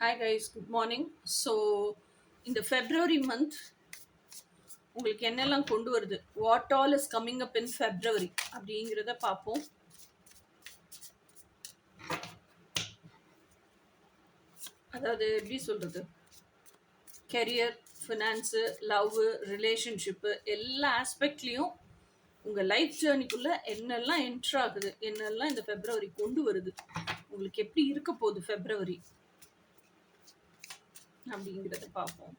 Hi guys, good morning. So இந்த February month உங்களுக்கு என்னெல்லாம் கொண்டு வருது, what all is coming up in February அப்படிங்கிறத பார்ப்போம். அதாவது எப்படி சொல்றது, கெரியர், ஃபினான்ஸு, லவ், ரிலேஷன்ஷிப்பு எல்லா ஆஸ்பெக்ட்லேயும் உங்கள் லைஃப் ஜேர்னிக்குள்ளே என்னெல்லாம் என்ட்ரு ஆகுது, என்னெல்லாம் இந்த February கொண்டு வருது, உங்களுக்கு எப்படி இருக்க போகுது February அப்படிங்கிறத பார்ப்போம்.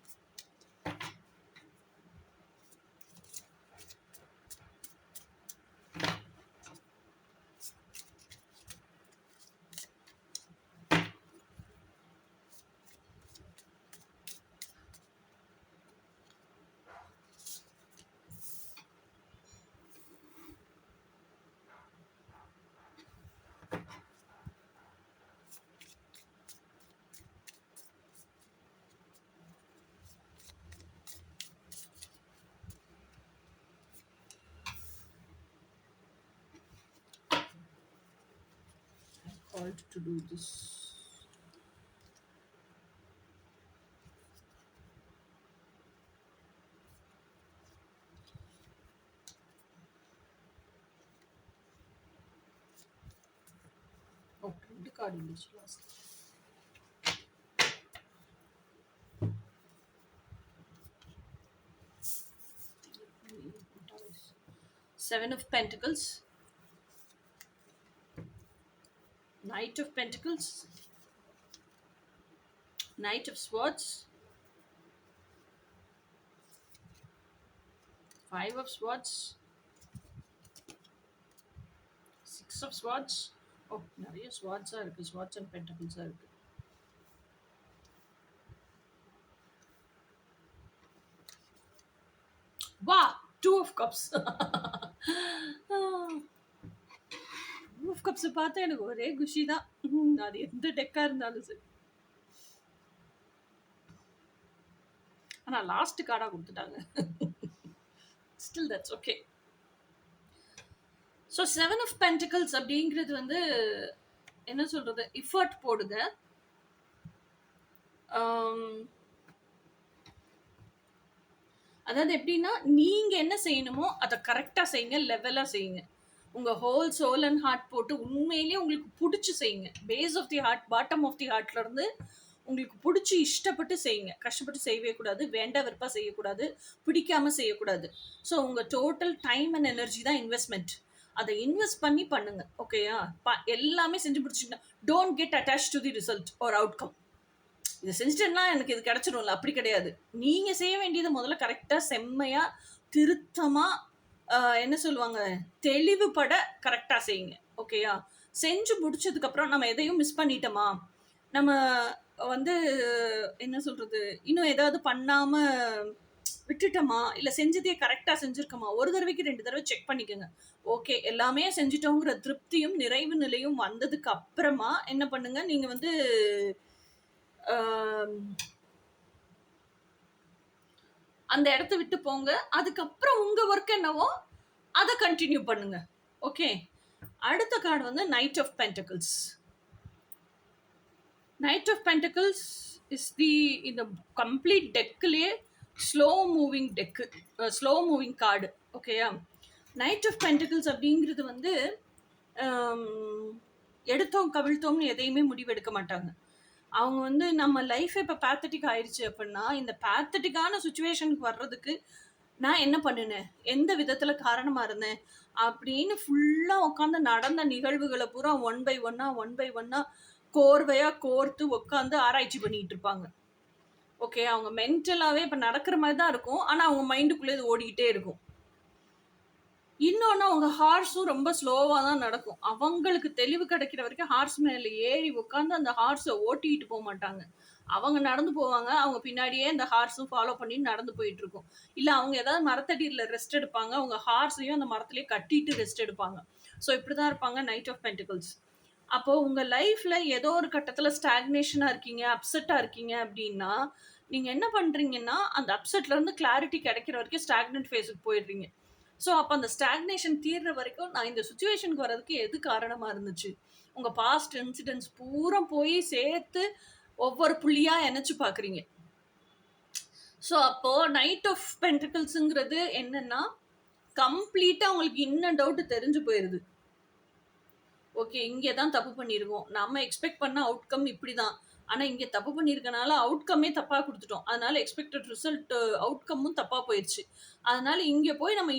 Called to do this. Oh, the card in this last. Seven of Pentacles, Knight of Pentacles, Knight of Swords, Five of Swords, Six of Swords. Oh, நிறைய Swords இருக்கு, Swords and Pentacles இருக்கு. வா, Two of Cups. Two of Cups பார்த்தா எனக்கு ஒரே குஷி தான், அது எந்த டெக்கா இருந்தாலும் சரி. ஆனா லாஸ்ட் கார்டா கொடுத்துட்டாங்க. Still that's okay. So seven of pentacles அப்படிங்கிறது வந்து என்ன சொல்றது, எஃபர்ட் போடுங்க. அதாவது எப்படின்னா, நீங்க என்ன செய்யணுமோ அதை கரெக்டா செய்யுங்க, லெவலா செய்யுங்க. உங்க ஹோல் சோல் அண்ட் ஹார்ட் போட்டு உண்மையிலேயே உங்களுக்கு பிடிச்சி செய்யுங்க. Base of the heart, bottom of the ஹார்ட்ல இருந்து உங்களுக்கு பிடிச்சி இஷ்டப்பட்டு செய்யுங்க. கஷ்டப்பட்டு செய்யவே கூடாது, வேண்டா வெறுப்பா செய்யக்கூடாது, பிடிக்காம செய்யக்கூடாது. ஸோ உங்க டோட்டல் டைம் அண்ட் எனர்ஜி தான் இன்வெஸ்ட்மெண்ட். அதை இன்வெஸ்ட் பண்ணி பண்ணுங்க. ஓகேயா? எல்லாமே செஞ்சு முடிச்சுட்டா don't get attach to the result R outcome. இதை செஞ்சுட்டேன்னா எனக்கு இது கிடைச்சிடும்ல, அப்படி கிடையாது. நீங்க செய்ய வேண்டியது முதல்ல கரெக்டா, செம்மையா, திருத்தமா, என்ன சொல்லுவாங்க, தெளிவுபட கரெக்டா செய்யுங்க. ஓகேயா? செஞ்சு முடிச்சதுக்கு அப்புறம் நம்ம எதையும் மிஸ் பண்ணிட்டோமா, நம்ம வந்து என்ன சொல்றது, இன்னும் ஏதாவது பண்ணாம விட்டுட்டோமா, இல்ல செஞ்சதே கரெக்டா செஞ்சிருக்கோமா, ஒரு தடவைக்கு 2 தடவை செக் பண்ணிக்கோங்க. ஓகே, எல்லாமே செஞ்சிட்டோங்கிற திருப்தியும் நிறைவு நிலையும் வந்ததுக்கு அப்புறமா என்ன பண்ணுங்க, நீங்க வந்து அந்த இடத்த விட்டு போங்க. அதுக்கப்புறம் உங்க ஒர்க் என்னவோ அதை கண்டினியூ பண்ணுங்க. ஓகே, அடுத்த கார்டு வந்து knight of pentacles. Knight of pentacles is the இந்த கம்ப்ளீட் டெக்லேயே slow moving deck, slow moving card. ஓகேயா? நைட் ஆஃப் பென்டக்கிள்ஸ் அப்படிங்கிறது வந்து எடுத்தோம் கவிழ்த்தோம்னு எதையுமே முடிவெடுக்க மாட்டாங்க. அவங்க வந்து நம்ம லைஃப் இப்போ பேத்தட்டிக் ஆயிடுச்சு அப்படின்னா, இந்த பேத்தட்டிக்கான சுச்சுவேஷனுக்கு வர்றதுக்கு நான் என்ன பண்ணினேன், எந்த விதத்தில் காரணமாக இருந்தேன் அப்படின்னு ஃபுல்லாக உட்காந்து நடந்த நிகழ்வுகளை பூரா ஒன் பை ஒன்னா கோர்வையாக கோர்த்து உட்காந்து ஆராய்ச்சி பண்ணிட்டு இருப்பாங்க. ஓகே, அவங்க மென்டலாகவே இப்போ நடக்கிற மாதிரி தான் இருக்கும், ஆனால் அவங்க மைண்டுக்குள்ளே இது ஓடிக்கிட்டே இருக்கும். இன்னொன்று, அவங்க ஹார்ஸும் ரொம்ப ஸ்லோவாக தான் நடக்கும். அவங்களுக்கு தெளிவு கிடைக்கிற வரைக்கும் ஹார்ஸ் மேலே ஏறி உட்காந்து அந்த ஹார்ஸை ஓட்டிகிட்டு போக மாட்டாங்க. அவங்க நடந்து போவாங்க, அவங்க பின்னாடியே அந்த ஹார்ஸும் ஃபாலோ பண்ணி நடந்து போயிட்டு இருக்கும். இல்லை அவங்க ஏதாவது மரத்தடியில் ரெஸ்ட் எடுப்பாங்க, அவங்க ஹார்ஸையும் அந்த மரத்துலேயே கட்டிட்டு ரெஸ்ட் எடுப்பாங்க. ஸோ இப்படி தான் இருப்பாங்க நைட் ஆஃப் பென்டிகல்ஸ். அப்போது உங்கள் லைஃப்பில் ஏதோ ஒரு கட்டத்தில் ஸ்டாக்னேஷனாக இருக்கீங்க, அப்செட்டாக இருக்கீங்க அப்படின்னா, நீங்கள் என்ன பண்ணுறீங்கன்னா, அந்த அப்செட்லேருந்து கிளாரிட்டி கிடைக்கிற வரைக்கும் ஸ்டாக்னன்ட் ஃபேஸுக்கு போயிடுறீங்க. ஸோ அப்போ அந்த ஸ்டாக்னேஷன் தீர்ற வரைக்கும் நான் இந்த சுச்சுவேஷனுக்கு வர்றதுக்கு எது காரணமாக இருந்துச்சு, உங்கள் பாஸ்ட் இன்சிடென்ட்ஸ் பூரா போய் சேர்த்து ஒவ்வொரு புள்ளியா இணைச்சு பார்க்குறீங்க. ஸோ அப்போ நைட் ஆஃப் பென்டிகல்ஸுங்கிறது என்னன்னா, கம்ப்ளீட்டா உங்களுக்கு இன்ன டவுட் தெரிஞ்சு போயிருது. ஓகே, இங்கே தான் தப்பு பண்ணியிருக்கோம். நம்ம எக்ஸ்பெக்ட் பண்ண அவுட்கம் இப்படிதான். ஆனா இங்க தப்பு பண்ணியிருக்கனால அவுட்கமே தப்பா குடுத்துட்டோம். அதனால எக்ஸ்பெக்டட் ரிசல்ட் அவுட்கமும் தப்பா போயிருச்சு. அதனால இங்க போய் நம்ம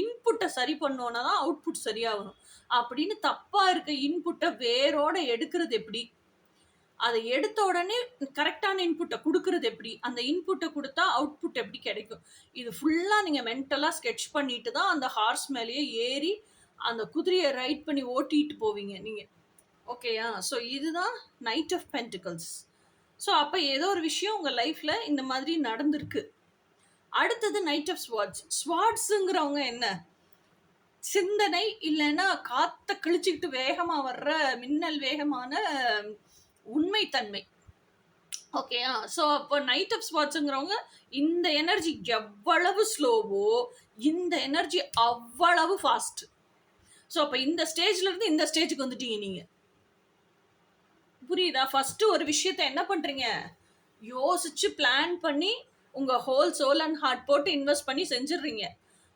இன்புட்ட சரி பண்ணோம்னா தான் அவுட்புட் சரியா வரும். அப்படின்னு தப்பா இருக்க இன்புட்ட வேரோட எடுக்கிறது எப்படி? அத எடுத்த உடனே கரெக்ட்டான இன்புட்ட குடுக்குறது எப்படி? அந்த இன்புட்ட குடுத்தா அவுட்புட் எப்படி கிடைக்கும்? இது ஃபுல்லா நீங்க மென்டலா ஸ்கெட்ச் பண்ணிட்டு தான் அந்த ஹார்ஸ் மேலேயே ஏறி, அந்த குதிரைய ரைட் பண்ணி ஓட்டிட்டு போவீங்க நீங்க. ஓகேயா? ஸோ இதுதான் நைட் ஆஃப் பென்டிகல்ஸ். ஸோ அப்ப ஏதோ ஒரு விஷயம் உங்க லைஃப்ல இந்த மாதிரி நடந்திருக்கு. அடுத்தது நைட் ஆஃப் ஸ்வார்ட்ஸ். ஸ்வார்ட்ஸ்ங்கிறவங்க என்ன? சிந்தனை இல்லைன்னா காத்த கிழிச்சுக்கிட்டு வேகமா வர்ற மின்னல் வேகமான உண்மைத்தன்மை. ஓகேயா? ஸோ அப்போ நைட் ஆஃப் ஸ்பாட்ஸுங்கிறவங்க இந்த எனர்ஜி எவ்வளவு ஸ்லோவோ இந்த எனர்ஜி அவ்வளவு ஃபாஸ்ட். ஸோ அப்போ இந்த ஸ்டேஜ்ல இருந்து இந்த ஸ்டேஜுக்கு வந்துட்டீங்க நீங்க. புரியுதா? ஃபர்ஸ்ட் ஒரு விஷயத்த என்ன பண்றீங்க? யோசிச்சு பிளான் பண்ணி உங்க ஹோல் சோல் அண்ட் ஹார்ட் போட்டு இன்வெஸ்ட் பண்ணி செஞ்சிடுறீங்க.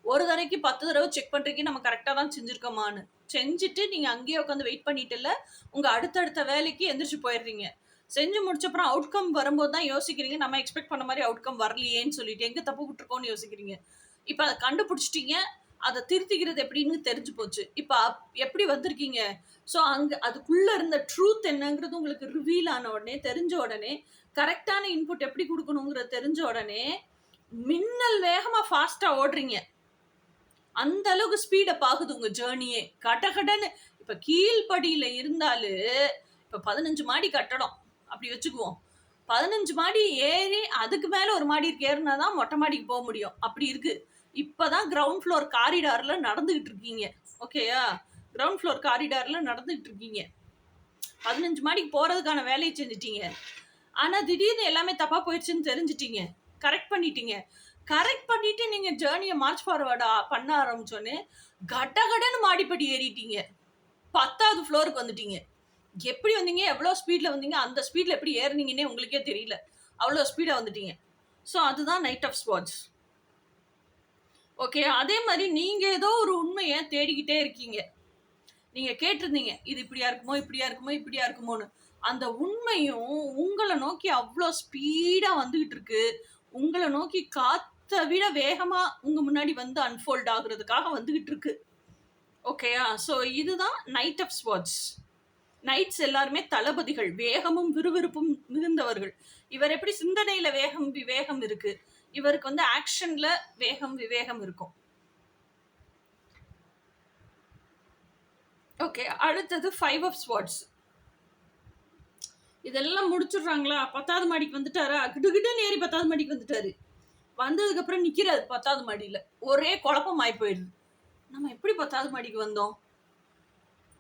ஒரு தடவைக்கு 10 தடவை செக் பண்றீங்க நம்ம கரெக்டாக தான் செஞ்சிருக்கோமான்னு. செஞ்சுட்டு நீங்க அங்கேயே உட்காந்து வெயிட் பண்ணிட்டு இல்ல உங்க அடுத்தடுத்த வேலைக்கு எந்திரிச்சு போயிடுறீங்க. செஞ்சு முடிச்சப்பறம் அவுட்கம் வரும்போது தான் யோசிக்கிறீங்க நம்ம எக்ஸ்பெக்ட் பண்ண மாதிரி அவுட்கம் வரலையேன்னு சொல்லிட்டு எங்க தப்பு விட்டுருக்கோம்னு யோசிக்கிறீங்க. இப்போ அதை கண்டுபிடிச்சிட்டீங்க, அதை திருத்திக்கிறது எப்படின்னு தெரிஞ்சு போச்சு. இப்போ எப்படி வந்திருக்கீங்க? ஸோ அங்கே அதுக்குள்ள இருந்த ட்ரூத் என்னங்கிறது உங்களுக்கு ரிவீல் ஆன உடனே தெரிஞ்ச உடனே கரெக்டான இன்புட் எப்படி கொடுக்கணுங்கிறது தெரிஞ்ச உடனே மின்னல் வேகமா ஃபாஸ்டா ஓடுறீங்க. அந்த அளவுக்கு ஸ்பீட பாக்குது உங்க ஜேர்னியே. கடகடன்னு இப்ப கீழ்படியில இருந்தாலு இப்ப 15 மாடி கட்டடம் அப்படி வச்சுக்குவோம். 15 மாடி ஏறி அதுக்கு மேல ஒரு மாடி ஏறினாதான் மொட்டை மாடிக்கு போக முடியும். அப்படி இருக்கு. இப்பதான் கிரவுண்ட் ஃப்ளோர் காரிடார்ல நடந்துகிட்டு இருக்கீங்க. ஓகேயா? கிரவுண்ட் ஃப்ளோர் காரிடார்ல நடந்துகிட்டு இருக்கீங்க. 15 மாடிக்கு போறதுக்கான வேலையை செஞ்சுட்டீங்க. ஆனா திடீர்னு எல்லாமே தப்பா போயிடுச்சுன்னு தெரிஞ்சுட்டீங்க. கரெக்ட் பண்ணிட்டீங்க. கரெக்ட் பண்ணிட்டு நீங்க ஜேர்னியை மார்ச் ஃபார்வர்டா பண்ண ஆரம்பிச்சோன்னே கடகடன்னு மாடிப்படி ஏறிட்டீங்க. 10வது ஃப்ளோருக்கு வந்துட்டீங்க. எப்படி வந்தீங்க? எவ்வளோ ஸ்பீட்ல வந்தீங்க? அந்த ஸ்பீட்ல எப்படி ஏறினீங்கன்னே உங்களுக்கே தெரியல. அவ்வளோ ஸ்பீடா வந்துட்டீங்க. ஸோ அதுதான் நைட் ஆஃப் ஸ்வாட்ஸ். ஓகே, அதே மாதிரி நீங்க ஏதோ ஒரு உண்மையை தேடிக்கிட்டே இருக்கீங்க. நீங்க கேட்டிருந்தீங்க இது இப்படியா இருக்குமோ இப்படியா இருக்குமோ இப்படியா இருக்குமோன்னு. அந்த உண்மையும் உங்களை நோக்கி அவ்வளோ ஸ்பீடா வந்துகிட்டு இருக்கு. உங்களை நோக்கி காத்த விட வேகமா உங்க முன்னாடி வந்து அன்ஃபோல்ட் ஆகுறதுக்காக வந்துகிட்டு இருக்கு. ஓகேயா? ஸோ இதுதான் நைட் ஆஃப் ஸ்வாட்ஸ். நைட்ஸ் எல்லாருமே தளபதிகள், வேகமும் விறுவிறுப்பும் மிகுந்தவர்கள். இவர் எப்படி சிந்தனையில வேகம் விவேகம் இருக்கு, இவருக்கு வந்து ஆக்ஷன்ல வேகம் விவேகம் இருக்கும். ஓகே, அடுத்தது 5 ஆஃப் ஸ்வாட்ஸ். இதெல்லாம் முடிச்சுடுறாங்களா? 10வது மாடிக்கு வந்துட்டாரா? கிடுகிடுன்னு ஏறி 10வது மாடிக்கு வந்துட்டாரு. வந்ததுக்கு அப்புறம் நிக்கிறாரு 10வது மாடியில. ஒரே குழப்பம் ஆயி போயிடுது. நம்ம எப்படி 10வது மாடிக்கு வந்தோம்?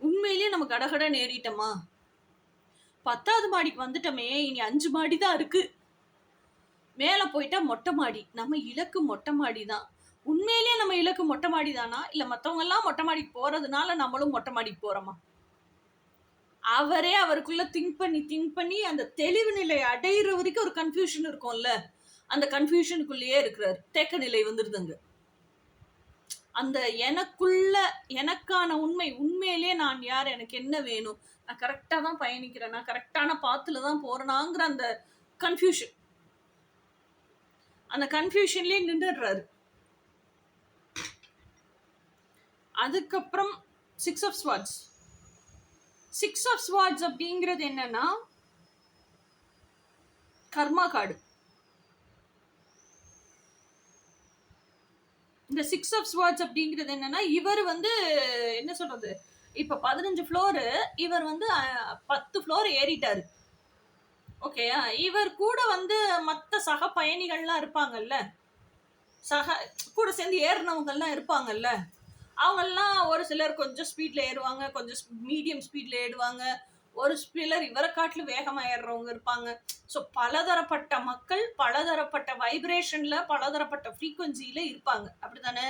உண்மையிலேயே நம்ம கடகடன்னு ஏறிட்டோமா? 10வது மாடிக்கு வந்துட்டோமே, இனி 5 மாடி தான் இருக்கு. மேல போயிட்டா மொட்டை மாடி. நம்ம இலக்கு மொட்டை மாடி தான். உண்மையிலேயே நம்ம இலக்கு மொட்டை மாடி தானா? இல்ல மத்தவங்க எல்லாம் மொட்டை மாடிக்கு போறதுனால நம்மளும் மொட்டை மாடிக்கு போறோமா? அவரே அவருக்குள்ள திங்க் பண்ணி அந்த தெளிவு நிலை அடையிற வரைக்கும் ஒரு கன்ஃபியூஷன் இருக்கும்ல. அந்த கன்ஃபியூஷனுக்குள்ளேயே இருக்கிறார். தேக்க நிலை வந்துருதுங்க. அந்த எனக்குள்ள எனக்கான உண்மையிலேயே நான் யார், எனக்கு என்ன வேணும், நான் கரெக்டா தான் பயணிக்கிறேன், நான் கரெக்டான பாத்துல தான் போறேனாங்கிற அந்த கன்ஃபியூஷன். அந்த கன்ஃபியூஷன்லயே நின்றுடுறாரு. அதுக்கப்புறம் 6 ஆஃப் ஸ்வாட்ஸ். 6 ஆஃப் ஸ்வாட்ஸ் அப்படிங்கிறது என்னன்னா கர்மா கார்டு. இந்த 6 ஆஃப் ஸ்வாட்ஸ் அப்படிங்கிறது என்னன்னா இவர் வந்து என்ன சொல்றது, இப்ப 15 ஃப்ளோரு, இவர் வந்து 10 ஃப்ளோர் ஏறிட்டாரு. ஓகேயா? இவர் கூட வந்து மற்ற சக பயணிகள்லாம் இருப்பாங்கல்ல, கூட சேர்ந்து ஏறினவங்கெல்லாம் இருப்பாங்கல்ல, அவங்கெல்லாம் ஒரு சிலர் கொஞ்சம் ஸ்பீட்ல ஏறுவாங்க, கொஞ்சம் மீடியம் ஸ்பீட்ல ஏறுவாங்க, ஒரு சிலர் இவரை காட்டிலும் வேகமா ஏறுறவங்க இருப்பாங்க. ஸோ பலதரப்பட்ட மக்கள் பலதரப்பட்ட வைப்ரேஷன்ல பலதரப்பட்ட ஃப்ரீக்குவன்சியில இருப்பாங்க. அப்படித்தானே?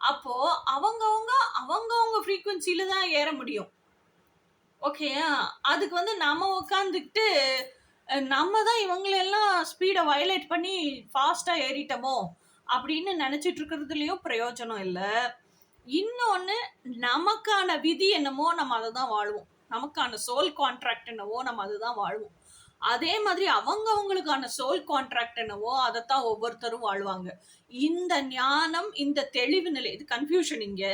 அப்போ அவங்கவுங்க ஃப்ரீக்குவன்சியில தான் ஏற முடியும். ஓகேயா? அதுக்கு வந்து நாம உட்காந்துக்கிட்டு நம்ம தான் இவங்களெல்லாம் ஸ்பீடை வயலேட் பண்ணி ஃபாஸ்டா ஏறிட்டோமோ அப்படின்னு நினைச்சிட்டு இருக்கிறதுலயும் பிரயோஜனம் இல்லை. இன்னொன்னு, நமக்கான விதி என்னமோ நம்ம அதை தான் வாழ்வோம். நமக்கான சோல் கான்ட்ராக்ட் என்னவோ நம்ம அதுதான் வாழ்வோம். அதே மாதிரி அவங்களுக்கான சோல் கான்ட்ராக்ட் என்னவோ அதைத்தான் ஒவ்வொருத்தரும் வாழ்வாங்க. இந்த ஞானம், இந்த தெளிவு நிலை, இது கன்ஃபியூஷன் இங்க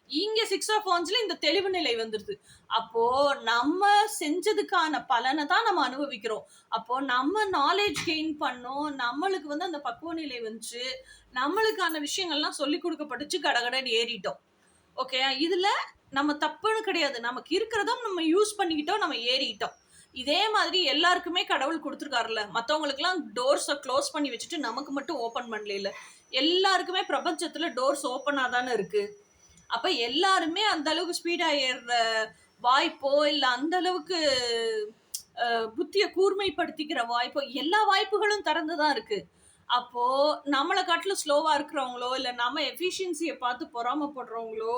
இங்க 6 ஆஃப் வாண்ட்ஸ்ல இந்த தெளிவு நிலை வந்துருது. அப்போ நம்ம செஞ்சதுக்கான பலனை தான் நம்ம அனுபவிக்கிறோம். அப்போ நம்ம நாலேஜ் கெயின் பண்ணோம், நம்மளுக்கு வந்து அந்த பக்குவ நிலை வந்துச்சு, நம்மளுக்கான விஷயங்கள்லாம் சொல்லி கொடுக்கப்பட்டுச்சு, கடகடன்னு ஏறிட்டோம். ஓகே, இதுல நம்ம தப்புன்னு கிடையாது. நமக்கு இருக்கிறதும் நம்ம யூஸ் பண்ணிக்கிட்டோம், நம்ம ஏறிட்டோம். இதே மாதிரி எல்லாருக்குமே கடவுள் கொடுத்துருக்காருல்ல. மற்றவங்களுக்குலாம் டோர்ஸை க்ளோஸ் பண்ணி வச்சுட்டு நமக்கு மட்டும் ஓப்பன் பண்ணல. எல்லாருக்குமே பிரபஞ்சத்துல டோர்ஸ் ஓப்பனா தானே இருக்கு. அப்ப எல்லாருமே அந்த அளவுக்கு ஸ்பீடா ஏறுற வாய்ப்போ இல்ல அந்த அளவுக்கு புத்திய கூர்மைப்படுத்திக்கிற வாய்ப்போ, எல்லா வாய்ப்புகளும் திறந்துதான் இருக்கு. அப்போ நம்மளை காட்டிலும் ஸ்லோவா இருக்கிறவங்களோ இல்ல நம்ம எஃபிஷியன்சியை பார்த்து பொறாமப்படுறவங்களோ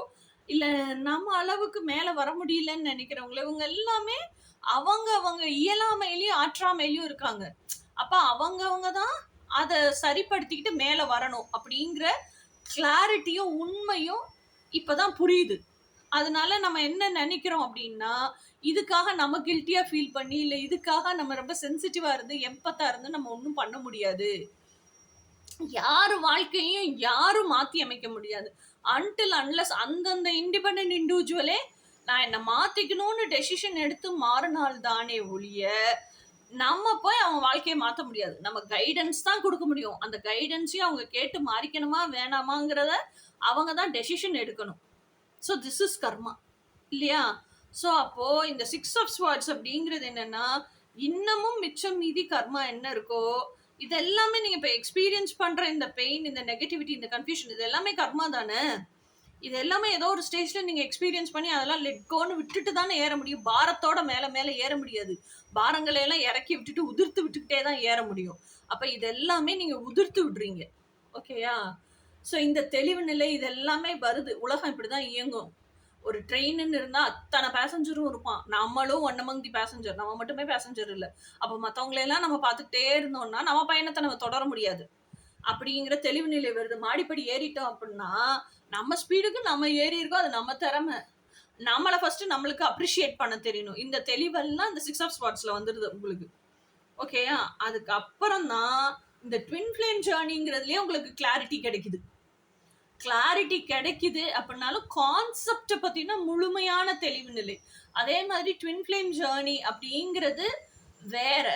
இல்ல நம்ம அளவுக்கு மேல வர முடியலன்னு நினைக்கிறவங்களோ, இவங்க எல்லாமே அவங்க இயலாமையிலயும் ஆற்றாமையிலயும் இருக்காங்க. அப்ப அவங்க தான் அதை சரிப்படுத்திக்கிட்டு மேல வரணும் அப்படிங்கிற கிளாரிட்டியும் உண்மையும் இப்பதான் புரியுது. அதனால நம்ம என்ன நினைக்கிறோம் அப்படின்னா, இதுக்காக நம்ம கில்ட்டியா ஃபீல் பண்ணி இல்ல இதுக்காக நம்ம ரொம்ப சென்சிட்டிவா இருந்து எம்பத்தா இருந்து நம்ம ஒன்றும் பண்ண முடியாது. யாரு வாழ்க்கையும் யாரும் மாத்தி அமைக்க முடியாது. அன்டில் அன்லஸ் அந்தந்த இண்டிபெண்டன்ட் இண்டிவிஜுவலே நான் என்ன மாத்திக்கணும்னு டெசிஷன் எடுத்து மாறினால் தானே ஒழிய நம்ம போய் அவன் வாழ்க்கையை மாற்ற முடியாது. நம்ம கைடன்ஸ் தான் கொடுக்க முடியும். அந்த கைடன்ஸையும் அவங்க கேட்டு மாறிக்கணுமா வேணாமாங்கிறத அவங்க தான் டெசிஷன் எடுக்கணும். ஸோ திஸ் இஸ் கர்மா இல்லையா? ஸோ அப்போ இந்த 6 ஆஃப் ஸ்வார்ட்ஸ் அப்படிங்கிறது என்னன்னா, இன்னமும் மிச்சம் மீதி கர்மா என்ன இருக்கோ இது எல்லாமே நீங்க இப்ப எக்ஸ்பீரியன்ஸ் பண்ற இந்த பெயின், இந்த நெகட்டிவிட்டி, இந்த கன்ஃபியூஷன், இது எல்லாமே கர்மா தானே. இது எல்லாமே ஏதோ ஒரு ஸ்டேஜ்ல நீங்க எக்ஸ்பீரியன்ஸ் பண்ணி அதெல்லாம் லெட் கோன்னு விட்டுட்டு தானே ஏற முடியும். பாரத்தோட மேல மேல ஏற முடியாது. பாரங்களை எல்லாம் இறக்கி விட்டுட்டு உதிர்த்து விட்டுக்கிட்டே தான் ஏற முடியும். அப்ப இது எல்லாமே நீங்க உதிர்த்து விடுறீங்க. ஓகேயா? ஸோ இந்த தெளிவு நிலை இது எல்லாமே வருது. உலகம் இப்படிதான் இயங்கும். ஒரு ட்ரெயின்னு இருந்தா அத்தனை பேசஞ்சரும் இருப்பான். நம்மளும் ஒன் அமங் தி பேசஞ்சர். நம்ம மட்டுமே பேசஞ்சர் இல்லை. அப்போ மற்றவங்களெல்லாம் நம்ம பார்த்துக்கிட்டே இருந்தோம்னா நம்ம பயணத்தை நம்ம தொடர முடியாது. அப்படிங்கிற தெளிவு நிலை வருது. மாடிப்படி ஏறிட்டோம் அப்படின்னா நம்ம ஸ்பீடுக்கு நம்ம ஏறி இருக்கோம், அது நம்ம திறமை. நம்மளை ஃபர்ஸ்ட் நம்மளுக்கு அப்ரிஷியேட் பண்ண தெரியணும். இந்த தெளிவெல்லாம் இந்த 6 ஆஃப் ஸ்பாட்ஸ்ல வந்துடுது உங்களுக்கு. ஓகேயா? அதுக்கப்புறம் தான் இந்த ட்வின் ஃப்ளேம் ஜேர்னிங்கிறதுலயே உங்களுக்கு கிளாரிட்டி கிடைக்குது. கிளாரிட்டி கிடைக்குது அப்படின்னாலும் கான்செப்டை பத்தின முழுமையான தெளிவு நிலை. அதே மாதிரி ட்வின் ஃப்ளேம் ஜேர்னி அப்படிங்கிறது வேற.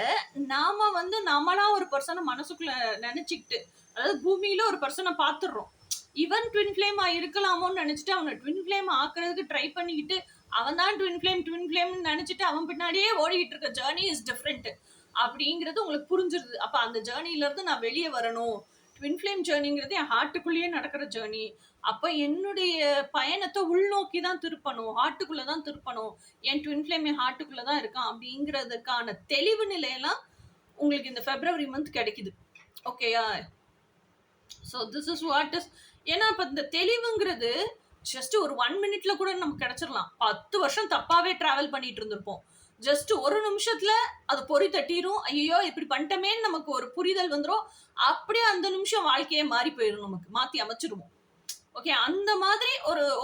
நாம வந்து நம்மளா ஒரு பர்சனை மனசுக்குள்ள நினைச்சுக்கிட்டு, அதாவது பூமியில ஒரு பர்சனை பார்த்துடுறோம், இவன் ட்வின் ஃப்ளேமா இருக்கலாமோன்னு நினைச்சிட்டு அவனை ட்வின் ஃப்ளேம் ஆக்குறதுக்கு ட்ரை பண்ணிக்கிட்டு அவன் தான் ட்வின் ஃப்ளேம்னு நினைச்சிட்டு அவன் பின்னாடியே ஓடிக்கிட்டு இருக்க ஜேர்னி இஸ் டிஃப்ரெண்ட் அப்படிங்கிறது உங்களுக்கு புரிஞ்சிருது. அப்ப அந்த ஜேர்னில இருந்து நான் வெளியே வரணும். ட்வின் ஃப்ளேம் ஜேர்னிங்கிறது என் ஹார்ட்டுக்குள்ளேயே நடக்கிற ஜேர்னி. அப்ப என்னுடைய பயணத்தை உள்நோக்கி தான் திருப்பணும், ஹார்ட்டுக்குள்ளதான் திருப்பணும். என் ட்வின் ஃப்ளேம் என் ஹார்ட்டுக்குள்ளதான் இருக்கான் அப்படிங்கிறதுக்கான தெளிவு நிலையெல்லாம் உங்களுக்கு இந்த பிப்ரவரி மந்த் கிடைக்குது. ஓகேயா? So this is what is. ஏன்னா இப்ப இந்த தெளிவுங்கிறது ஜஸ்ட் ஒரு 1 மினிட்ல கூட நமக்கு கிடைச்சிடலாம். 10 வருஷம் தப்பாவே டிராவல் பண்ணிட்டு இருந்திருப்போம். ஜஸ்ட் ஒரு நிமிஷத்துல அது பொறி தட்டிரும். ஐயோ இப்படி பண்ணிட்டமேன்னு நமக்கு ஒரு புரிதல் வந்துடும். அப்படியே அந்த நிமிஷம் வாழ்க்கையே மாறி போயிடும், நமக்கு மாத்தி அமைச்சிருவோம். ஓகே, அந்த மாதிரி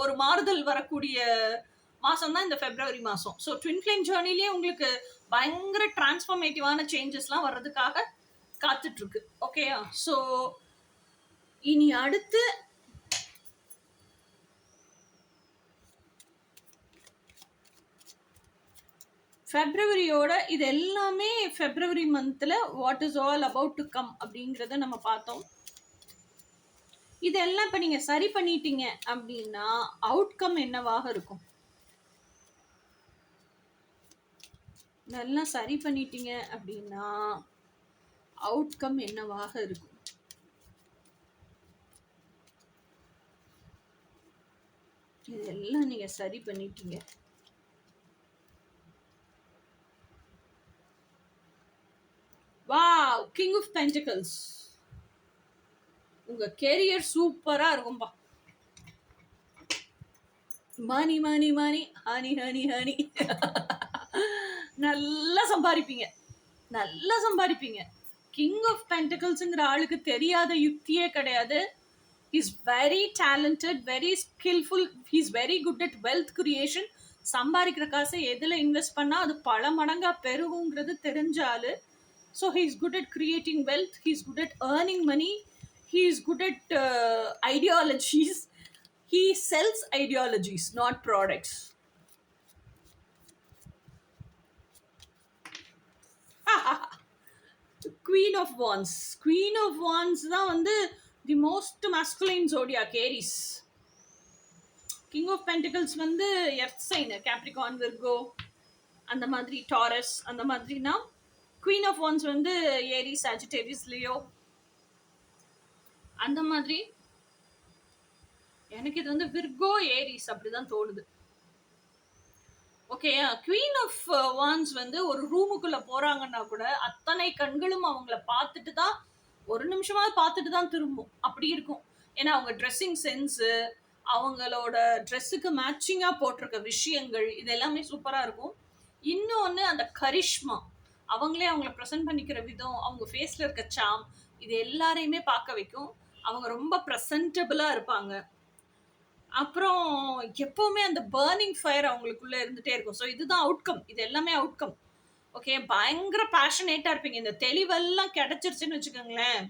ஒரு மாறுதல் வரக்கூடிய மாசம் தான் இந்த பிப்ரவரி மாசம். ஸோ ட்வின் ஃப்ளேம் ஜேர்னிலேயே உங்களுக்கு பயங்கர டிரான்ஸ்ஃபர்மேட்டிவான சேஞ்சஸ்லாம் வர்றதுக்காக காத்துட்டு இருக்கு. ஓகேயா? ஸோ இனி அடுத்து ஃபெப்ரவரியோட இது எல்லாமே ஃபெப்ரவரி மந்த்ல what is all about to come அப்படிங்கிறத நம்ம பார்த்தோம். இதெல்லாம் இப்ப நீங்க சரி பண்ணிட்டீங்க அப்படின்னா அவுட்கம் என்னவாக இருக்கும்? இதெல்லாம் சரி பண்ணிட்டீங்க அப்படின்னா அவுட்கம் என்னவாக இருக்கும்? இதெல்லாம் நீங்க சரி பண்ணிட்டீங்க. Wow, king of pentacles. உங்க கெரியர் சூப்பரா இருக்கும்பா. Money money money honey honey honey நல்லா சம்பாதிப்பீங்க. நல்லா சம்பாதிப்பீங்க. கிங் ஆஃப் பென்டிகல்ஸ்ங்கிற ஆளுக்கு தெரியாத யுக்தியே கிடையாது. Is very talented, very skillful, he's very good at wealth creation. சம்பாதிக்கிற காசை எதில் இன்வெஸ்ட் பண்ணால் அது பல மடங்காக பெருகுங்கிறது தெரிஞ்சாலு. So he is good at creating wealth, he is good at earning money, he is good at ideologies. He sells ideologies, not products. Queen of Wands. Queen of Wands தான் வந்து the most masculine zodiac, Aries. King of Pentacles வந்து earth sign, Capricorn, Virgo, அந்த மாதிரி Taurus, அந்த மாதிரினா Queen of Wands வந்து Aries, Sagittarius, Leo, அந்த மாதிரி. எனக்கு இது வந்து விர்கோ, ஏரிஸ் அப்படிதான் தோணுது. ஓகே, குவீன் ஆஃப் வான்ஸ் வந்து ஒரு ரூமுக்குள்ள போறாங்கன்னா கூட அத்தனை கண்களும் அவங்கள பார்த்துட்டு தான், ஒரு நிமிஷமாவது பார்த்துட்டு தான் திரும்பும். அப்படி இருக்கும். ஏன்னா அவங்க ட்ரெஸ்ஸிங் சென்ஸு, அவங்களோட ட்ரெஸ்ஸுக்கு மேட்சிங்காக போட்டிருக்க விஷயங்கள், இது எல்லாமே சூப்பராக இருக்கும். இன்னொன்று அந்த கரிஷ்மா, அவங்களே அவங்கள ப்ரெசென்ட் பண்ணிக்கிற விதம், அவங்க ஃபேஸில் இருக்க சாம், இது எல்லாரையுமே பார்க்க வைக்கும். அவங்க ரொம்ப ப்ரெசன்டபிளாக இருப்பாங்க. அப்புறம் எப்பவுமே அந்த பர்னிங் ஃபயர் அவங்களுக்குள்ள இருந்துட்டே இருக்கும். ஸோ இதுதான் அவுட்கம், இது எல்லாமே அவுட்கம். ஓகே, பயங்கர பேஷனேட்டா இருப்பீங்க. இந்த தெளிவெல்லாம் கிடைச்சிருச்சுன்னு வச்சுக்கோங்களேன்.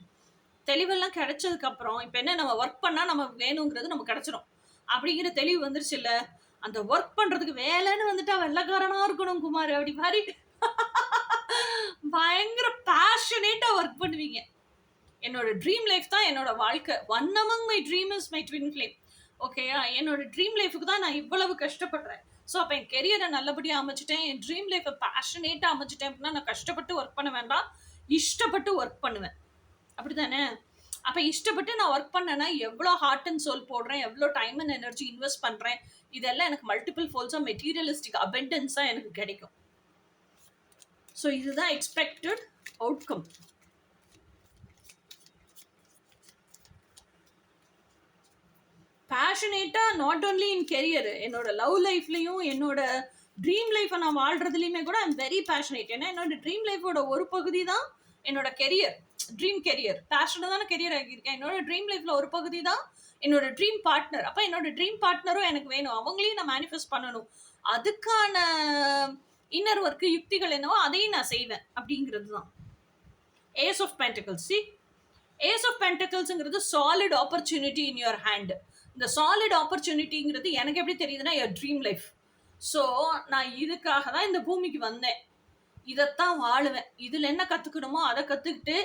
தெளிவெல்லாம் கிடைச்சதுக்கு அப்புறம் இப்போ என்ன, நம்ம ஒர்க் பண்ணா நம்ம வேணுங்கிறது நமக்கு கிடைச்சிடும் அப்படிங்கிற தெளிவு வந்துருச்சு இல்ல. அந்த ஒர்க் பண்றதுக்கு வேலைன்னு வந்துட்டா வெள்ளக்காரனா இருக்கணும் குமார் அப்படி மாதிரி பயங்கர பேஷனேட்டா ஒர்க் பண்ணுவீங்க. என்னோட ட்ரீம் லைஃப் தான் என்னோட வாழ்க்கை. One among my dream is my twin flame. ஓகேயா, என்னோட ட்ரீம் லைஃபுக்கு தான் நான் இவ்வளவு கஷ்டப்படுறேன். ஸோ அப்போ என் கெரியரை நல்லபடியாக அமைச்சிட்டேன், என் ட்ரீம் லைஃப்பை பேஷனேட்டாக அமைச்சிட்டேன் அப்படின்னா நான் கஷ்டப்பட்டு ஒர்க் பண்ண வேண்டாம், இஷ்டப்பட்டு ஒர்க் பண்ணுவேன். அப்படி தானே? அப்போ இஷ்டப்பட்டு நான் ஒர்க் பண்ணேன்னா எவ்வளோ ஹார்ட் அண்ட் சோல் போடுறேன், எவ்வளோ டைம் அண்ட் எனர்ஜி இன்வெஸ்ட் பண்ணுறேன், இதெல்லாம் எனக்கு மல்டிபிள் ஃபோல்ஸாக மெட்டீரியலிஸ்டிக் அபெண்டன்ஸாக எனக்கு கிடைக்கும். ஸோ இதுதான் எக்ஸ்பெக்டட் அவுட்கம். பேஷனேட்டாக நாட் ஓன்லி இன் கெரியர், என்னோட லவ் லைஃப்லையும் என்னோட ட்ரீம் லைஃப்பை நான் வாழ்றதுலையுமே கூட ஐம் வெரி பேஷனேட். ஏன்னா என்னோட ட்ரீம் லைஃபோட ஒரு பகுதி தான் என்னோட கெரியர், ட்ரீம் கெரியர். பேஷனேட்டான கெரியர் ஆகியிருக்கேன். என்னோட ட்ரீம் லைஃப்பில் ஒரு பகுதி தான் என்னோட ட்ரீம் பார்ட்னர். அப்போ என்னோட ட்ரீம் பார்ட்னரும் எனக்கு வேணும், அவங்களையும் நான் மேனிஃபெஸ்ட் பண்ணணும். அதுக்கான இன்னர் ஒர்க்கு, யுக்திகள் என்னவோ அதையும் நான் செய்வேன் அப்படிங்கிறது தான். Ace of pentacles. See, ace of பென்டிகல்ஸ்ங்கிறது solid opportunity in your hand. இந்த சாலிட் ஆப்பர்ச்சுனிட்டிங்கிறது எனக்கு எப்படி தெரியுதுன்னா என் ட்ரீம் லைஃப். ஸோ நான் இதுக்காக தான் இந்த பூமிக்கு வந்தேன், இதைத்தான் வாழுவேன், இதில் என்ன கற்றுக்கணுமோ அதை கற்றுக்கிட்டு,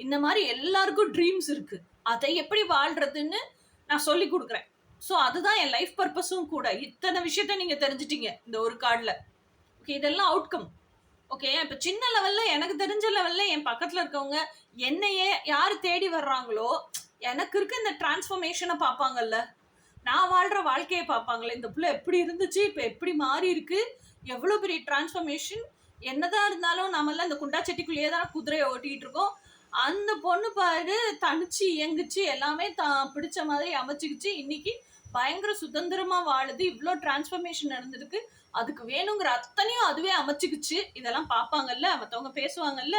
இந்த மாதிரி எல்லாருக்கும் ட்ரீம்ஸ் இருக்குது, அதை எப்படி வாழ்கிறதுன்னு நான் சொல்லி கொடுக்குறேன். ஸோ அதுதான் என் லைஃப் பர்பஸும் கூட. இத்தனை விஷயத்த நீங்கள் தெரிஞ்சிட்டீங்க இந்த ஒரு கார்டில். ஓகே, இதெல்லாம் அவுட்கம். ஓகே, இப்போ சின்ன லெவலில், எனக்கு தெரிஞ்ச லெவலில் என் பக்கத்தில் இருக்கவங்க என்னையே யார் தேடி வர்றாங்களோ, எனக்கு இருக்க இந்த டிரான்ஸ்ஃபர்மேஷனை பார்ப்பாங்கல்ல, நான் வாழ்கிற வாழ்க்கையை பார்ப்பாங்களே, இந்த பிள்ளை எப்படி இருந்துச்சு, இப்போ எப்படி மாறி இருக்கு, எவ்வளோ பெரிய டிரான்ஸ்ஃபர்மேஷன். என்னதான் இருந்தாலும் நம்மளாம் இந்த குண்டா செட்டிக்குள்ளேயே தான் குதிரையை ஓட்டிகிட்டு இருக்கோம். அந்த பொண்ணு பாரு தனிச்சு இயங்குச்சு, எல்லாமே தான் பிடிச்ச மாதிரி அமைச்சிக்கிச்சு, இன்னைக்கு பயங்கர சுதந்திரமாக வாழுது, இவ்வளோ டிரான்ஸ்ஃபர்மேஷன் நடந்திருக்கு, அதுக்கு வேணுங்கிற அத்தனையும் அதுவே அமைச்சிக்கிச்சு. இதெல்லாம் பார்ப்பாங்கல்ல, மற்றவங்க பேசுவாங்கல்ல.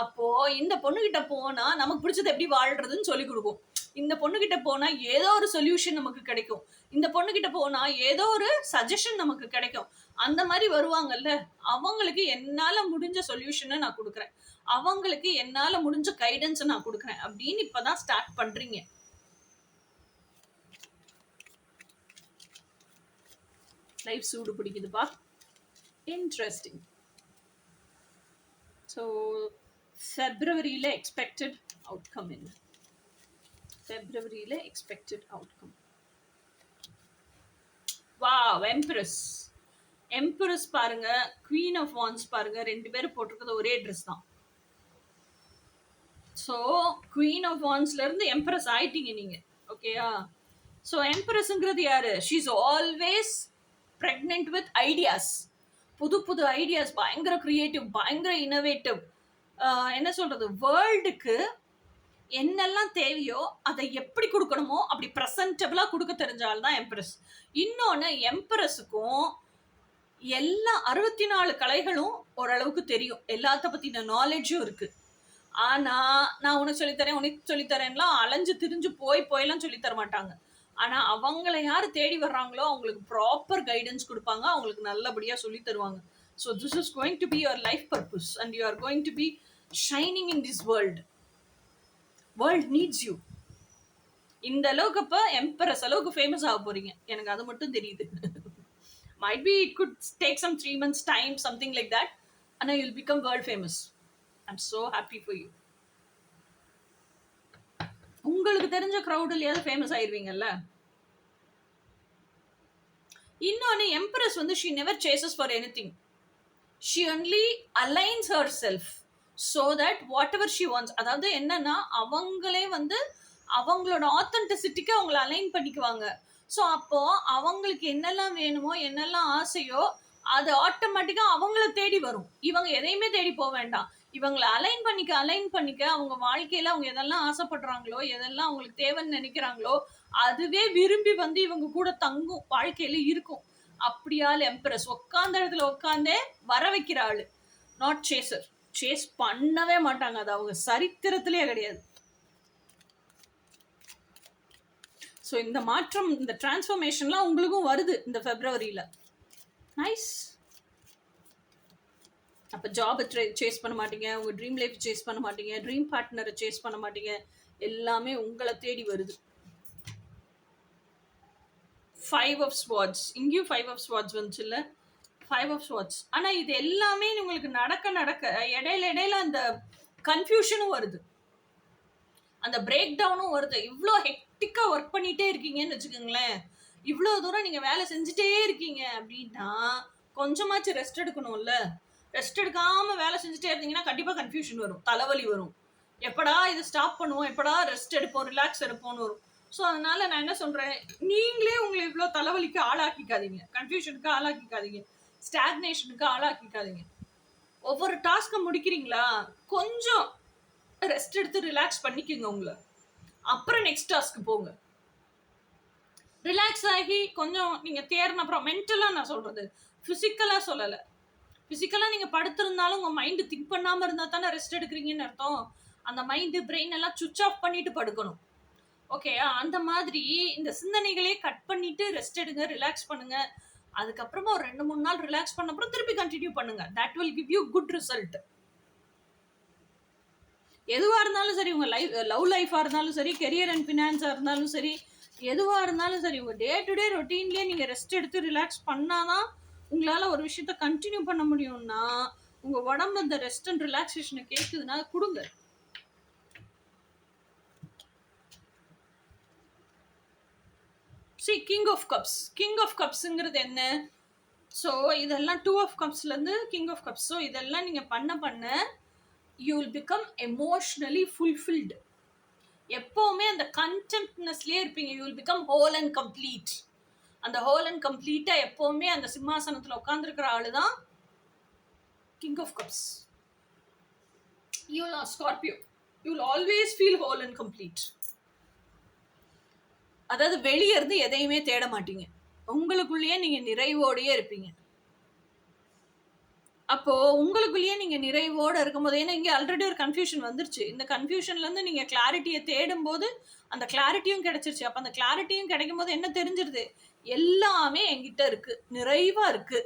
அப்போது இந்த பொண்ணுக்கிட்ட போனால் நமக்கு பிடிச்சது எப்படி வாழ்கிறதுன்னு சொல்லி கொடுக்கும். இந்த பொண்ணுகிட்ட போனால் ஏதோ ஒரு சொல்யூஷன் நமக்கு கிடைக்கும், இந்த பொண்ணுகிட்ட போனால் ஏதோ ஒரு சஜஷன் நமக்கு கிடைக்கும். அந்த மாதிரி வருவாங்கல்ல, அவங்களுக்கு என்னால் முடிஞ்ச சொல்யூஷனை நான் கொடுக்குறேன், அவங்களுக்கு என்னால் முடிஞ்ச கைடன்ஸை நான் கொடுக்குறேன் அப்படின்னு இப்போ தான் ஸ்டார்ட் பண்ணுறீங்க. லைஃப் சூடு பிடிக்குதுப்பா. இன்ட்ரெஸ்டிங். ஸோ ஃபெப்ரவரியில் எக்ஸ்பெக்டட் அவுட்கம் என்ன? ஃபெப்ரவரியில் expected outcome, wow, empress. Empress பாருங்க, குவீன் ஆஃப் வான்ஸ் பாருங்க, ரெண்டு பேரும் போட்டிருக்கிறது ஒரே ட்ரெஸ் தான். ஸோ குவீன் ஆஃப் வான்ஸ்ல இருந்து எம்பரஸ் ஆயிட்டீங்க நீங்க. ஓகேயா? ஸோ எம்பரஸ்ங்கிறது யாரு? She is always pregnant with ideas, புது புது ஐடியாஸ், பயங்கர கிரியேட்டிவ், பயங்கர இனோவேட்டிவ். என்ன சொல்றது, வேர்ல்டுக்கு என்னெல்லாம் தேவையோ அதை எப்படி கொடுக்கணுமோ அப்படி ப்ரெசன்டபிளாக கொடுக்க தெரிஞ்சால்தான் எம்பரஸ். இன்னொன்று, எம்பரஸுக்கும் எல்லா 64 கலைகளும் ஓரளவுக்கு தெரியும், எல்லாத்த பத்தின நாலேஜும் இருக்கு. ஆனா நான் உனக்கு சொல்லித்தரேன் உனக்கு சொல்லித்தரேன்லாம் அலைஞ்சு திரிஞ்சு போயெல்லாம் சொல்லித்தர மாட்டாங்க. ஆனா அவங்கள யாரு தேடி வர்றாங்களோ அவங்களுக்கு ப்ராப்பர் கைடன்ஸ் கொடுப்பாங்க, அவங்களுக்கு நல்லபடியா சொல்லி தருவாங்க. So this is going to be your life purpose and you are going to be shining in this world needs you. இந்த அளவுக்கு அப்ப எம்பரஸ் அளவுக்கு ஃபேமஸ் ஆக போறீங்க, எனக்கு அது மட்டும் தெரியுது. Might be it could take some 3 months time, something like that, and you'll become world famous. I'm so happy for you. உங்களுக்கு தெரிஞ்ச க்ரௌட்லயாவது ஃபேமஸ் ஆயிருவீங்கல்ல. இன்னொன்னு, எம்பரஸ் வந்து she never chases for anything. She only aligns herself so that whatever she wants, அதாவது என்னன்னா அவங்களே வந்து அவங்களோட ஆத்தென்டிசிட்டிக்கு அவங்கள அலைன் பண்ணிக்குவாங்க. ஸோ அப்போ அவங்களுக்கு என்னெல்லாம் வேணுமோ என்னெல்லாம் ஆசையோ அது ஆட்டோமேட்டிக்கா அவங்கள தேடி வரும். இவங்க எதையுமே தேடி போக வேண்டாம். இவங்களை அலைன் பண்ணிக்க அவங்க வாழ்க்கையில அவங்க எதெல்லாம் ஆசைப்படுறாங்களோ எதெல்லாம் அவங்களுக்கு தேவைன்னு நினைக்கிறாங்களோ அதுவே விரும்பி வந்து இவங்க கூட தங்கும், வாழ்க்கையில இருக்கும். அப்படியால் எம்பரஸ் உட்கார்ந்த இடத்துல உட்காந்தே வர வைக்கிற ஆளு, நாட் சேசர். சேஸ் பண்ணவே மாட்டாங்க, அது அவங்க சரித்திரத்திலே கிடையாது. ஸோ இந்த மாற்றம், இந்த டிரான்ஸ்ஃபர்மேஷன்லாம் உங்களுக்கும் வருது இந்த ஃபெப்ரவரியில். நைஸ். அப்போ ஜாபை சேஸ் பண்ண மாட்டீங்க, உங்கள் ட்ரீம் லைஃப் சேஸ் பண்ண மாட்டீங்க, ட்ரீம் பார்ட்னரை சேஸ் பண்ண மாட்டீங்க, எல்லாமே உங்களை தேடி வருது. 5 of Swords, இங்கேயும் 5 of Swords வந்துச்சு இல்லை, 5 of Swords. ஆனால் இது எல்லாமே உங்களுக்கு நடக்க இடையில அந்த கன்ஃபியூஷனும் வருது, அந்த பிரேக் டவுனும் வருது. இவ்வளோ ஹெக்டிக்கா ஒர்க் பண்ணிட்டே இருக்கீங்கன்னு வச்சுக்கோங்களேன், இவ்வளோ தூரம் நீங்கள் வேலை செஞ்சுட்டே இருக்கீங்க அப்படின்னா கொஞ்சமாச்சு ரெஸ்ட் எடுக்கணும்ல. ரெஸ்ட் எடுக்காமல் வேலை செஞ்சுட்டே இருந்தீங்கன்னா கண்டிப்பாக கன்ஃபியூஷன் வரும், தலைவலி வரும். எப்படா இது ஸ்டாப் பண்ணுவோம், எப்படா ரெஸ்ட் எடுப்போம், ரிலாக்ஸ் எடுப்போம்னு வரும். ஸோ அதனால நான் என்ன சொல்கிறேன், நீங்களே உங்களை இவ்வளோ தலைவலிக்கு ஆளாக்கிக்காதீங்க, கன்ஃபியூஷனுக்கு ஆளாக்கிக்காதீங்க, ஸ்டாக்னேஷனுக்கு ஆளாக்கிக்காதீங்க. ஒவ்வொரு டாஸ்க்கை முடிக்கிறீங்களா கொஞ்சம் ரெஸ்ட் எடுத்து ரிலாக்ஸ் பண்ணிக்கோங்க உங்களை, அப்புறம் நெக்ஸ்ட் டாஸ்க்கு போங்க. ரிலாக்ஸ் ஆகி கொஞ்சம் நீங்கள் தேர்ன அப்புறம் மென்டலாக நான் சொல்கிறது, ஃபிசிக்கலாக சொல்லலை. ஃபிசிக்கலாக நீங்கள் படுத்திருந்தாலும் உங்கள் மைண்டு திங்க் பண்ணாமல் இருந்தால் தானே ரெஸ்ட் எடுக்கிறீங்கன்னு அர்த்தம். அந்த மைண்டு பிரெயின் எல்லாம் சுவிச் ஆஃப் பண்ணிட்டு படுக்கணும். ஓகே, அந்த மாதிரி இந்த சிந்தனைகளே கட் பண்ணிட்டு ரெஸ்ட் எடுங்க, ரிலாக்ஸ் பண்ணுங்க. அதுக்கப்புறமா ஒரு 2-3 நாள் ரிலாக்ஸ் பண்ண அப்புறம் திருப்பி கண்டினியூ பண்ணுங்க. That will give you good result. எதுவாக இருந்தாலும் சரி, உங்கள் லவ் லைஃபாக இருந்தாலும் சரி, கெரியர் அண்ட் ஃபினான்ஸாக இருந்தாலும் சரி, எதுவாக இருந்தாலும் சரி, உங்கள் டே டு டே ரொட்டீன்லேயே நீங்கள் ரெஸ்ட் எடுத்து ரிலாக்ஸ் பண்ணாதான் உங்களால் ஒரு விஷயத்த கண்டினியூ பண்ண முடியும்னா, உங்கள் உடம்பு அந்த ரெஸ்ட் அண்ட் ரிலாக்ஸேஷனை கேட்குதுன்னா கொடுங்க. சி, கிங் ஆஃப் கப்ஸுங்கிறது என்ன? ஸோ இதெல்லாம் 2 of Cupsலேருந்து கிங் ஆஃப் கப்ஸ். ஸோ இதெல்லாம் நீங்கள் பண்ண you will become emotionally fulfilled. எப்பவுமே அந்த கண்டென்ட்னஸ்லயே இருப்பீங்க. you will become whole and complete. அந்த whole and complete எப்பவுமே அந்த சிம்மாசனத்துல உட்கார்ந்துருக்கிற ஆளு தான் king of cups. you will Scorpio, you will always feel whole and complete. அதாவது வெளியே இருந்து எதையுமே தேட மாட்டீங்க, உங்களுக்குள்ளேயே நீங்க நிறைவோடையே இருப்பீங்க. அப்போ உங்களுக்குள்ளேயே நீங்க நிறைவோட இருக்கும்போது, ஏன்னா இங்கே ஆல்ரெடி ஒரு கன்ஃபியூஷன் வந்துருச்சு, இந்த கன்ஃபியூஷன்ல இருந்து நீங்க கிளாரிட்டியை தேடும் போது அந்த கிளாரிட்டியும் கிடைச்சிருச்சு. அப்ப அந்த கிளாரிட்டியும் கிடைக்கும் போது என்ன தெரிஞ்சிருது, எல்லாமே என்கிட்ட இருக்கு, நிறைவா இருக்கு,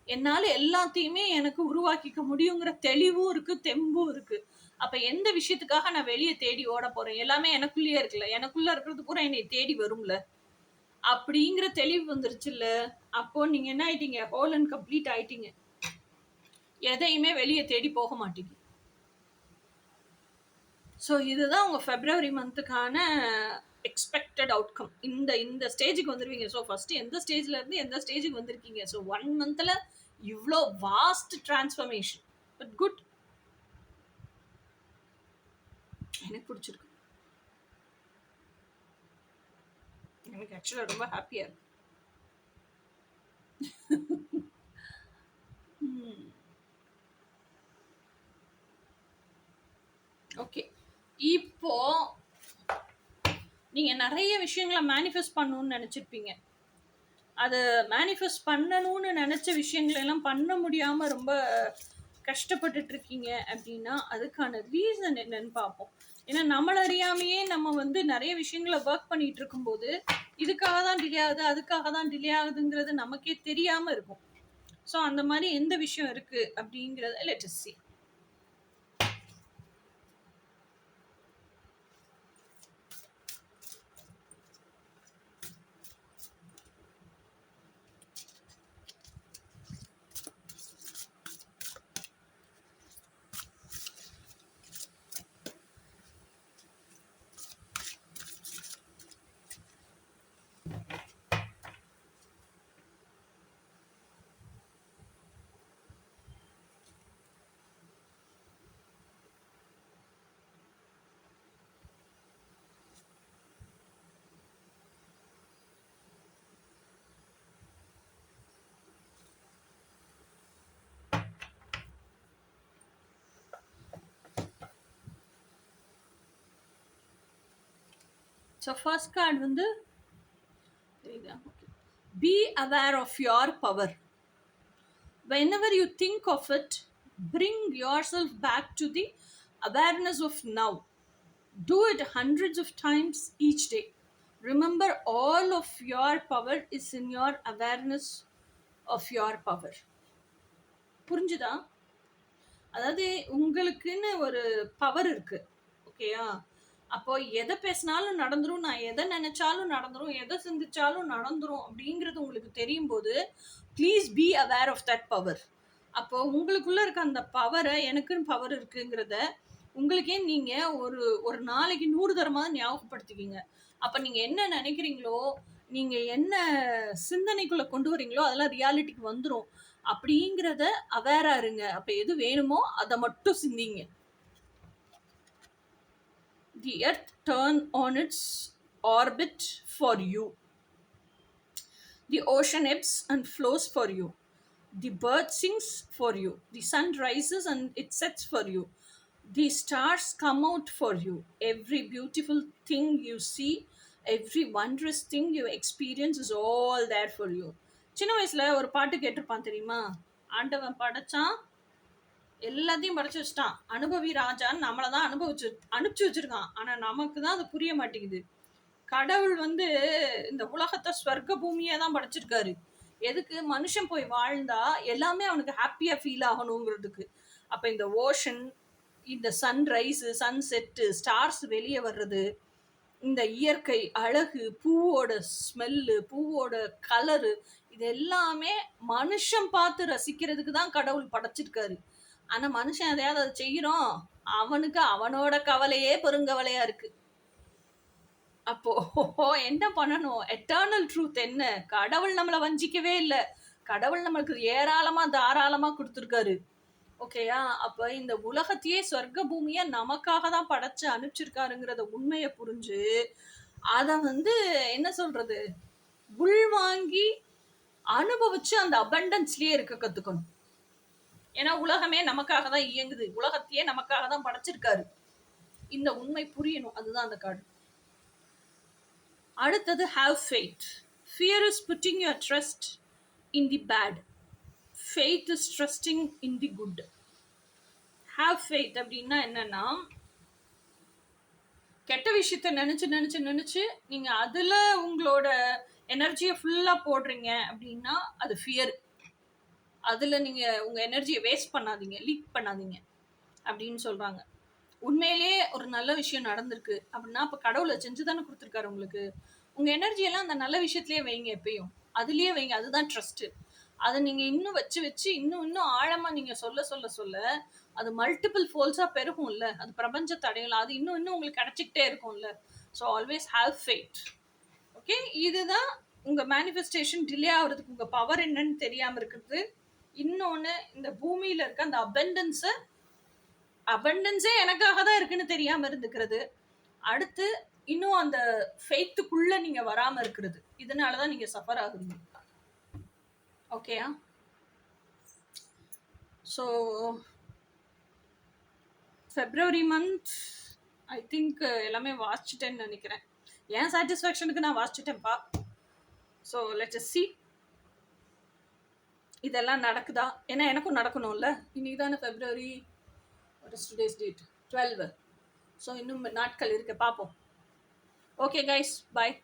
என்னால எல்லாத்தையுமே எனக்கு உருவாக்கிக்க முடியுங்கிற தெளிவும் இருக்கு, தெம்பும் இருக்கு. அப்ப எந்த விஷயத்துக்காக நான் வெளியே தேடி ஓட போறேன், எல்லாமே எனக்குள்ளேயே இருக்குல்ல, எனக்குள்ள இருக்கிறது பூரா என்னை தேடி வரும்ல, அப்படிங்கிற தெளிவு வந்துருச்சுல்ல. அப்போ நீங்க என்ன ஆயிட்டீங்க, ஹோல் அண்ட் கம்ப்ளீட் ஆயிட்டீங்க, எதையுமே வெளியே தேடி போக மாட்டீங்க. ஸோ இதுதான் உங்கள் ஃபெப்ரவரி மந்த்துக்கான எக்ஸ்பெக்டட் அவுட்கம். இந்த ஸ்டேஜுக்கு வந்துடுவீங்க. ஸோ ஃபஸ்ட்டு எந்த ஸ்டேஜில் இருந்து எந்த ஸ்டேஜுக்கு வந்திருக்கீங்க. ஸோ 1 மந்தில் இவ்வளோ வாஸ்ட் டிரான்ஸ்ஃபர்மேஷன், பட் குட், எனக்கு பிடிச்சிருக்கு. எனக்கு ஆக்சுவலாக ரொம்ப ஹாப்பியாக இருக்கு. ஓகே, இப்போ நீங்க நிறைய விஷயங்களை மேனிஃபெஸ்ட் பண்ணணும்னு நினைச்சிருப்பீங்க. அதை மேனிஃபெஸ்ட் பண்ணணும்னு நினச்ச விஷயங்களை எல்லாம் பண்ண முடியாமல் ரொம்ப கஷ்டப்பட்டுட்டு இருக்கீங்க அப்படின்னா அதுக்கான ரீசன் என்னன்னு பார்ப்போம். ஏன்னா நம்மள அறியாமையே நம்ம வந்து நிறைய விஷயங்களை ஒர்க் பண்ணிட்டு இருக்கும்போது இதுக்காக தான் டிலே ஆகுது, அதுக்காக தான் டிலே ஆகுதுங்கிறது நமக்கே தெரியாமல் இருக்கும். ஸோ அந்த மாதிரி எந்த விஷயம் இருக்கு அப்படிங்கிறத let us see. So first card வந்து be aware of your power. Whenever you think of it, bring yourself back to the awareness of now. Do it hundreds of times each day. Remember, all of your power is in your awareness of your power. புரிஞ்சுதா? அதாவது உங்களுக்குன்னு ஒரு power இருக்கு, ஓகேயா? அப்போ எதை பேசினாலும் நடந்துரும், நான் எதை நினைச்சாலும் நடந்துரும், எதை சிந்திச்சாலும் நடந்துரும் அப்படிங்கிறது உங்களுக்கு தெரியும் போது please be aware of that power. அப்போ உங்களுக்குள்ள இருக்க அந்த பவரை, எனக்குன்னு பவர் இருக்குங்கிறத உங்களுக்கே நீங்க ஒரு ஒரு நாளைக்கு 100 தரமாவது ஞாபகப்படுத்திக்கிங்க. அப்ப நீங்க என்ன நினைக்கிறீங்களோ, நீங்க என்ன சிந்தனைக்குள்ள கொண்டு வரீங்களோ அதெல்லாம் ரியாலிட்டிக்கு வந்துடும் அப்படிங்கிறத அவேரா இருங்க. அப்ப எது வேணுமோ அதை மட்டும் சிந்திங்க. The earth turns on its orbit for you. The ocean ebbs and flows for you. The bird sings for you. The sun rises and it sets for you. The stars come out for you. Every beautiful thing you see, every wondrous thing you experience is all there for you. சின்ன வயசுல ஒரு பாட்டு கேட்டிருப்பான் தெரியுமா? ஆண்டவன் படைச்சான், எல்லாத்தையும் படைச்சு வச்சுட்டான், அனுபவி ராஜான்னு நம்மளை தான் அனுப்பிச்சு வச்சிருக்கான். ஆனா நமக்கு தான் அது புரிய மாட்டேங்குது. கடவுள் வந்து இந்த உலகத்தை ஸ்வர்க்க பூமியை தான் படைச்சிருக்காரு. எதுக்கு? மனுஷன் போய் வாழ்ந்தா எல்லாமே அவனுக்கு ஹாப்பியா ஃபீல் ஆகணுங்கிறதுக்கு. அப்ப இந்த ஓஷன், இந்த சன்ரைஸ், சன்செட்டு, ஸ்டார்ஸ் வெளியே வர்றது, இந்த இயற்கை அழகு, பூவோட ஸ்மெல்லு, பூவோட கலரு, இது எல்லாமே மனுஷன் பார்த்து ரசிக்கிறதுக்கு தான் கடவுள் படைச்சிருக்காரு. ஆனா மனுஷன் எதையாவது அதை செய்யறோம், அவனுக்கு அவனோட கவலையே பெருங்கவலையா இருக்கு. அப்போ என்ன பண்ணணும்? எட்டர்னல் ட்ரூத் என்ன? கடவுள் நம்மளை வஞ்சிக்கவே இல்லை. கடவுள் நம்மளுக்கு ஏராளமா தாராளமா கொடுத்துருக்காரு, ஓகேயா? அப்ப இந்த உலகத்தையே சொர்க்க பூமியா நமக்காக தான் படைச்சு அனுப்பிச்சிருக்காருங்கிறத உண்மையை புரிஞ்சு அத வந்து என்ன சொல்றது, உள்வாங்கி அனுபவிச்சு அந்த அபண்டன்ஸ்லயே இருக்க கத்துக்கணும். ஏன்னா உலகமே நமக்காக தான் இயங்குது, உலகத்தையே நமக்காக தான் படைச்சிருக்காரு. இந்த உண்மை புரியணும். அதுதான் அந்த கார்டு. அடுத்தது have faith. Fear is putting your trust in the bad. Faith is trusting in the good. Have faith அப்படின்னா என்னன்னா, கெட்ட விஷயத்த நினைச்சு நினைச்சு நினைச்சு நீங்க அதுல உங்களோட எனர்ஜியை ஃபுல்லா போடுறீங்க அப்படின்னா அது ஃபியர். அதுல நீங்க உங்க எனர்ஜியை வேஸ்ட் பண்ணாதீங்க, லீக் பண்ணாதீங்க அப்படின்னு சொல்றாங்க. உண்மையிலேயே ஒரு நல்ல விஷயம் நடந்திருக்கு அப்படின்னா அப்ப கடவுளை செஞ்சு தானே கொடுத்துருக்காரு உங்களுக்கு. உங்க எனர்ஜியெல்லாம் அந்த நல்ல விஷயத்திலேயே வைங்க, எப்பயும் அதுலயே வைங்க. அதுதான் ட்ரஸ்ட். அதை நீங்க இன்னும் வச்சு வச்சு இன்னும் இன்னும் ஆழமா நீங்க சொல்ல சொல்ல சொல்ல அது மல்டிபிள் ஃபோல்ஸா பெருகும்ல, அது பிரபஞ்சத்தை அடையலாம், அது இன்னும் இன்னும் உங்களுக்கு கிடைச்சிக்கிட்டே இருக்கும்ல. So always have faith. Okay, இதுதான் உங்க மேனிஃபெஸ்டேஷன் டிலே ஆகுறதுக்கு உங்க பவர் என்னன்னு தெரியாம இருக்கிறது. இன்னொன்னு, இந்த பூமியில இருக்க அந்த அபண்டன்ஸே எனக்காக தான் இருக்குன்னு தெரியாம இருந்துக்கிறது. அடுத்து இன்னும் அந்த ஃபெய்த்துக்குள்ள நீங்க வராம இருக்கிறது. இதனாலதான் நீங்க சஃபர் ஆகுறீங்க. ஓகேயா? So February month I think எல்லாமே வாசிச்சிட்டேன்னு நினைக்கிறேன். என் சாட்டிஸ்ஃபேக்ஷனுக்கு நான் வாசிச்சிட்டேன்ப்பா. ஸோ லெட்ஸ் சி இதெல்லாம் நடக்குதா? ஏன்னா எனக்கும் நடக்கணும்ல. இன்னைக்கு தானே February, what is today's date? 12. So இன்னும் நாட்கள் இருக்கு, பார்ப்போம். ஓகே கைஸ், பாய்.